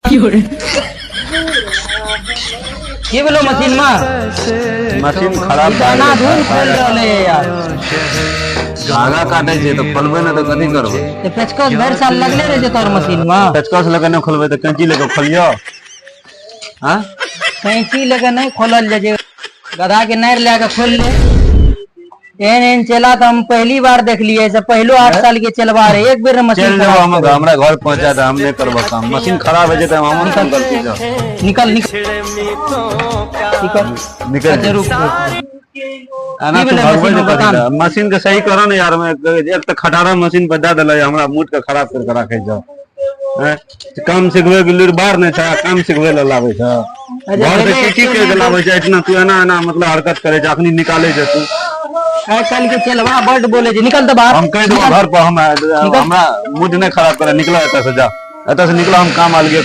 ये बोलो मशीन में मशीन खराब इतना धूल खोल रहे यार। धागा काटे छे तो खोलबे ना तो कथी करबे। तो पेचकस भर साल लगले रहे तोर मशीन में। पेचकस लगे न खोलबे तो कैंची लेके खोलियो। हां कैंची लेके नहीं खोलल जाए, गधा के नैर लेके खोल ले। एन चला तो हम पहली बार देख लिए, ऐसे पहलो 8 साल के चलवा रहे एक बेर मशीन चल जाओ, हम हमरा घर पहुंचा दे, हम नहीं करबो काम। मशीन खराब है जे हम निकल गलती जा। निकल निकल निकल जरूर आना तो भरबे जे कथी मशीन के सही करो ना यार। मैं एक तो खटारा मशीन पे दे देले, हमरा मूड के खराब करके राखे जाओ। काम सिखबे के लिए बाहर नहीं था, काम सिखबे ला लावे छ। घर पे की के लावे छ, इतना तू एना एना मतलब हरकत करे छ, अखनी निकाले छ तू। आज कल के चलवा बड़ बोले जे निकल तो बाहर। हम कह दो घर पर हम हमरा मूड नहीं खराब करे, निकलो एत से जा, एत से निकलो, हम काम अलगे